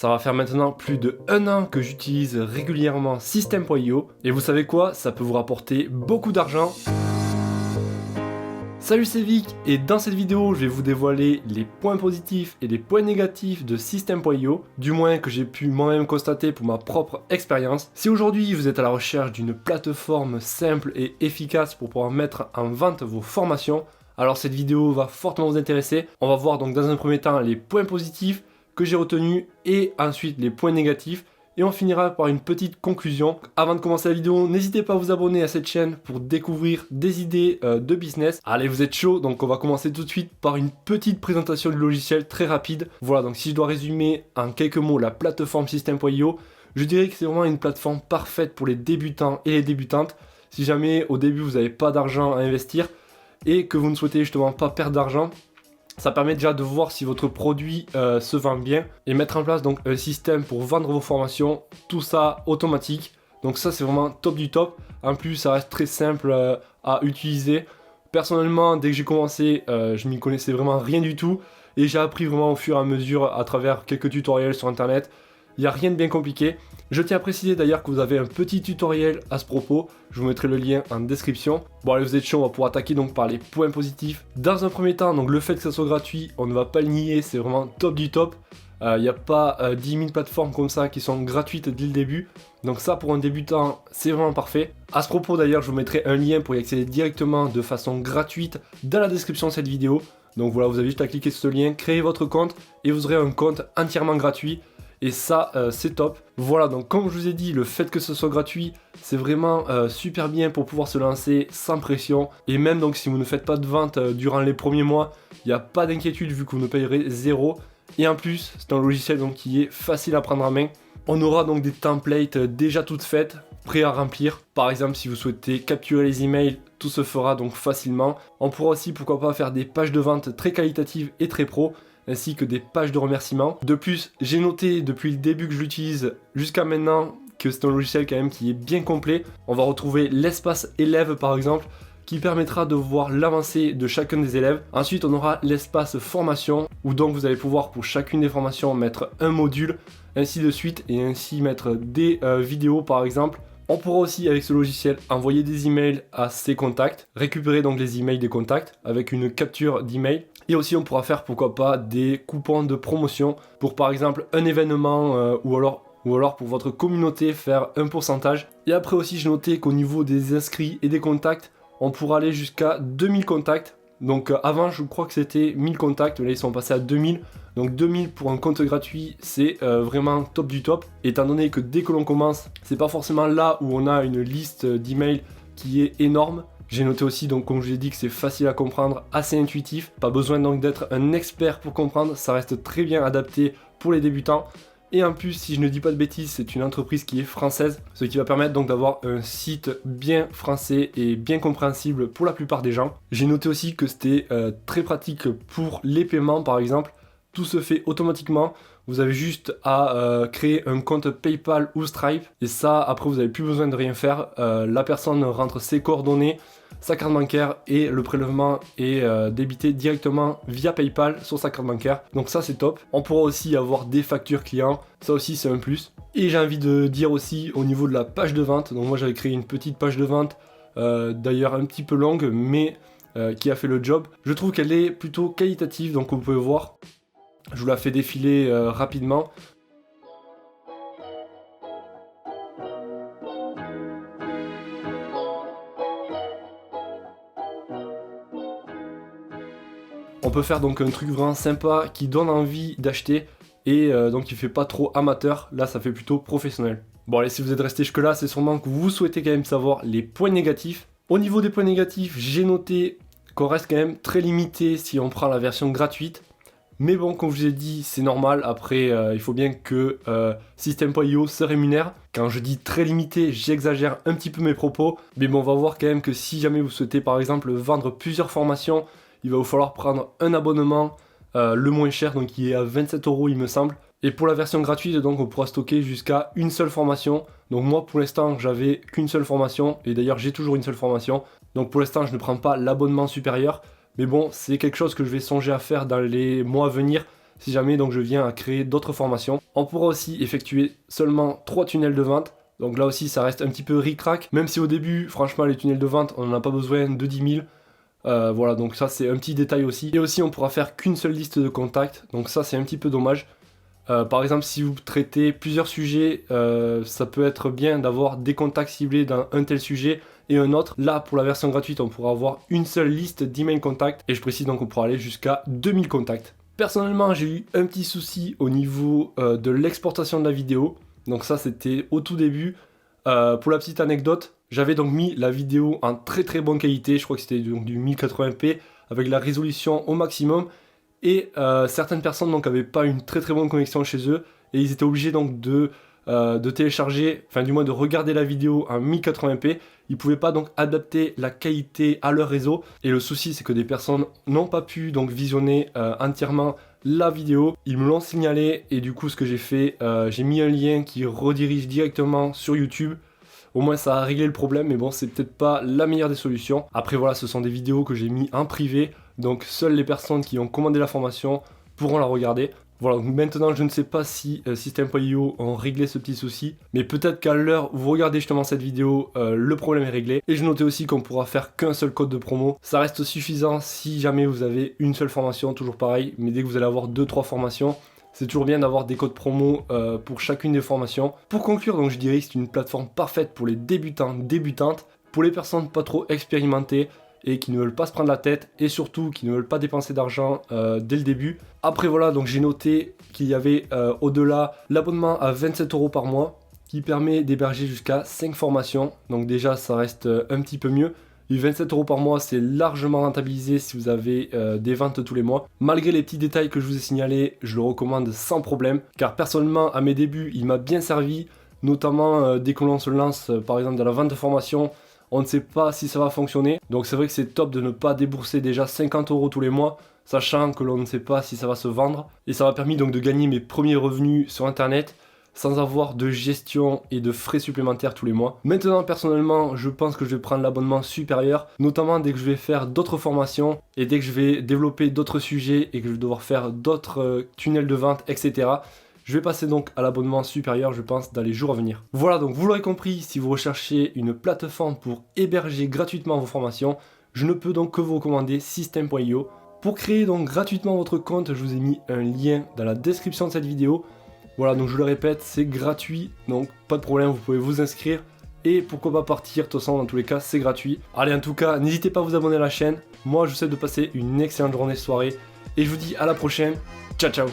Ça va faire maintenant plus de 1 an que j'utilise régulièrement System.io et vous savez quoi, ça peut vous rapporter beaucoup d'argent. Salut, c'est Vic et dans cette vidéo je vais vous dévoiler les points positifs et les points négatifs de System.io, du moins que j'ai pu moi-même constater pour ma propre expérience. Si aujourd'hui vous êtes à la recherche d'une plateforme simple et efficace pour pouvoir mettre en vente vos formations, alors cette vidéo va fortement vous intéresser. On va voir donc dans un premier temps les points positifs que j'ai retenus et ensuite les points négatifs. Et on finira par une petite conclusion. Avant de commencer la vidéo, n'hésitez pas à vous abonner à cette chaîne pour découvrir des idées de business. Allez, vous êtes chaud, donc on va commencer tout de suite par une petite présentation du logiciel très rapide. Voilà, donc si je dois résumer en quelques mots la plateforme System.io, je dirais que c'est vraiment une plateforme parfaite pour les débutants et les débutantes. Si jamais au début vous n'avez pas d'argent à investir et que vous ne souhaitez justement pas perdre d'argent, ça permet déjà de voir si votre produit se vend bien et mettre en place donc un système pour vendre vos formations, tout ça automatique. Donc ça c'est vraiment top du top. En plus ça reste très simple à utiliser. Personnellement dès que j'ai commencé je m'y connaissais vraiment rien du tout et j'ai appris vraiment au fur et à mesure à travers quelques tutoriels sur internet. Il n'y a rien de bien compliqué. Je tiens à préciser d'ailleurs que vous avez un petit tutoriel à ce propos, je vous mettrai le lien en description. Bon allez, vous êtes chaud, on va pouvoir attaquer donc par les points positifs. Dans un premier temps, donc le fait que ça soit gratuit, on ne va pas le nier, c'est vraiment top du top. Il n'y a pas 10 000 plateformes comme ça qui sont gratuites dès le début. Donc ça pour un débutant, c'est vraiment parfait. À ce propos d'ailleurs, je vous mettrai un lien pour y accéder directement de façon gratuite dans la description de cette vidéo. Donc voilà, vous avez juste à cliquer sur ce lien, créer votre compte et vous aurez un compte entièrement gratuit. Et ça, c'est top. Voilà, donc comme je vous ai dit, le fait que ce soit gratuit, c'est vraiment super bien pour pouvoir se lancer sans pression. Et même donc si vous ne faites pas de vente durant les premiers mois, il n'y a pas d'inquiétude vu que vous ne payerez zéro. Et en plus, c'est un logiciel donc, qui est facile à prendre en main. On aura donc des templates déjà toutes faites, prêts à remplir. Par exemple, si vous souhaitez capturer les emails, tout se fera donc facilement. On pourra aussi, pourquoi pas, faire des pages de vente très qualitatives et très pro, ainsi que des pages de remerciements. De plus, j'ai noté depuis le début que je l'utilise jusqu'à maintenant que c'est un logiciel quand même qui est bien complet. On va retrouver l'espace élève par exemple, qui permettra de voir l'avancée de chacun des élèves. Ensuite, on aura l'espace formation, où donc vous allez pouvoir pour chacune des formations mettre un module, ainsi de suite, et ainsi mettre des vidéos par exemple. On pourra aussi avec ce logiciel envoyer des emails à ses contacts, récupérer donc les emails des contacts avec une capture d'email. Et aussi on pourra faire pourquoi pas des coupons de promotion pour par exemple un événement ou alors pour votre communauté faire un pourcentage. Et après aussi j'ai noté qu'au niveau des inscrits et des contacts, on pourra aller jusqu'à 2000 contacts. Donc avant je crois que c'était 1000 contacts, là ils sont passés à 2000. Donc 2000 pour un compte gratuit, c'est vraiment top du top. Étant donné que dès que l'on commence, c'est pas forcément là où on a une liste d'emails qui est énorme. J'ai noté aussi, donc comme je vous ai dit, que c'est facile à comprendre, assez intuitif. Pas besoin donc d'être un expert pour comprendre, ça reste très bien adapté pour les débutants. Et en plus, si je ne dis pas de bêtises, c'est une entreprise qui est française, ce qui va permettre donc d'avoir un site bien français et bien compréhensible pour la plupart des gens. J'ai noté aussi que c'était très pratique pour les paiements par exemple. Tout se fait automatiquement, vous avez juste à créer un compte PayPal ou Stripe et ça après vous n'avez plus besoin de rien faire, la personne rentre ses coordonnées, sa carte bancaire et le prélèvement est débité directement via PayPal sur sa carte bancaire, donc ça c'est top. On pourra aussi avoir des factures clients, ça aussi c'est un plus. Et j'ai envie de dire aussi au niveau de la page de vente, donc moi j'avais créé une petite page de vente, d'ailleurs un petit peu longue mais qui a fait le job. Je trouve qu'elle est plutôt qualitative, donc vous pouvez voir. Je vous la fais défiler rapidement. On peut faire donc un truc vraiment sympa qui donne envie d'acheter et donc il fait pas trop amateur, là ça fait plutôt professionnel. Bon allez, si vous êtes resté jusque là, c'est sûrement que vous souhaitez quand même savoir les points négatifs. Au niveau des points négatifs, j'ai noté qu'on reste quand même très limité si on prend la version gratuite. Mais bon, comme je vous ai dit, c'est normal. Après, il faut bien que System.io se rémunère. Quand je dis très limité, j'exagère un petit peu mes propos. Mais bon, on va voir quand même que si jamais vous souhaitez par exemple vendre plusieurs formations, il va vous falloir prendre un abonnement, le moins cher, donc qui est à 27 € il me semble. Et pour la version gratuite, donc on pourra stocker jusqu'à une seule formation. Donc moi pour l'instant j'avais qu'une seule formation, et d'ailleurs j'ai toujours une seule formation. Donc pour l'instant je ne prends pas l'abonnement supérieur. Mais bon, c'est quelque chose que je vais songer à faire dans les mois à venir. si jamais donc je viens à créer d'autres formations. On pourra aussi effectuer seulement 3 tunnels de vente. Donc là aussi ça reste un petit peu ric-rac, même si au début franchement les tunnels de vente on n'en a pas besoin de 10 000. Voilà, donc ça c'est un petit détail aussi. Et aussi on pourra faire qu'une seule liste de contacts, donc ça c'est un petit peu dommage. Par exemple, si vous traitez plusieurs sujets, ça peut être bien d'avoir des contacts ciblés dans un tel sujet et un autre. Là, pour la version gratuite, on pourra avoir une seule liste d'email contacts, et je précise donc qu'on pourra aller jusqu'à 2000 contacts. Personnellement, j'ai eu un petit souci au niveau de l'exportation de la vidéo. Donc ça, c'était au tout début. Pour la petite anecdote, j'avais donc mis la vidéo en très très bonne qualité. Je crois que c'était donc du 1080p avec la résolution au maximum. Et certaines personnes donc n'avaient pas une très très bonne connexion chez eux. Et ils étaient obligés donc de télécharger, enfin du moins de regarder la vidéo en 1080p. Ils pouvaient pas donc adapter la qualité à leur réseau. Et le souci c'est que des personnes n'ont pas pu donc visionner entièrement la vidéo. Ils me l'ont signalé et du coup ce que j'ai fait, j'ai mis un lien qui redirige directement sur YouTube. Au moins ça a réglé le problème, mais bon c'est peut-être pas la meilleure des solutions. Après voilà, ce sont des vidéos que j'ai mis en privé, donc seules les personnes qui ont commandé la formation pourront la regarder. Voilà, donc maintenant je ne sais pas si System.io ont réglé ce petit souci, mais peut-être qu'à l'heure où vous regardez justement cette vidéo, le problème est réglé. Et je notais aussi qu'on pourra faire qu'un seul code de promo. Ça reste suffisant si jamais vous avez une seule formation, toujours pareil, mais dès que vous allez avoir 2-3 formations, c'est toujours bien d'avoir des codes promo pour chacune des formations. Pour conclure, donc je dirais que c'est une plateforme parfaite pour les débutants, débutantes, pour les personnes pas trop expérimentées et qui ne veulent pas se prendre la tête et surtout qui ne veulent pas dépenser d'argent dès le début. Après voilà, donc j'ai noté qu'il y avait au-delà l'abonnement à 27 € par mois qui permet d'héberger jusqu'à 5 formations. Donc déjà ça reste un petit peu mieux. Les 27 € par mois, c'est largement rentabilisé si vous avez des ventes tous les mois. Malgré les petits détails que je vous ai signalés, je le recommande sans problème. Car personnellement, à mes débuts, il m'a bien servi. Notamment dès que l'on se lance, par exemple, dans la vente de formation, on ne sait pas si ça va fonctionner. Donc c'est vrai que c'est top de ne pas débourser déjà 50 € tous les mois, sachant que l'on ne sait pas si ça va se vendre. Et ça m'a permis donc de gagner mes premiers revenus sur Internet, sans avoir de gestion et de frais supplémentaires tous les mois. Maintenant, personnellement, je pense que je vais prendre l'abonnement supérieur, notamment dès que je vais faire d'autres formations et dès que je vais développer d'autres sujets et que je vais devoir faire d'autres tunnels de vente, etc. Je vais passer donc à l'abonnement supérieur, je pense, dans les jours à venir. Voilà, donc vous l'aurez compris, si vous recherchez une plateforme pour héberger gratuitement vos formations, je ne peux donc que vous recommander System.io. Pour créer donc gratuitement votre compte, je vous ai mis un lien dans la description de cette vidéo. Voilà, donc je le répète, c'est gratuit, donc pas de problème, vous pouvez vous inscrire. Et pourquoi pas partir, de toute façon, dans tous les cas, c'est gratuit. Allez, en tout cas, n'hésitez pas à vous abonner à la chaîne. Moi, je vous souhaite de passer une excellente journée, soirée. Et je vous dis à la prochaine. Ciao, ciao.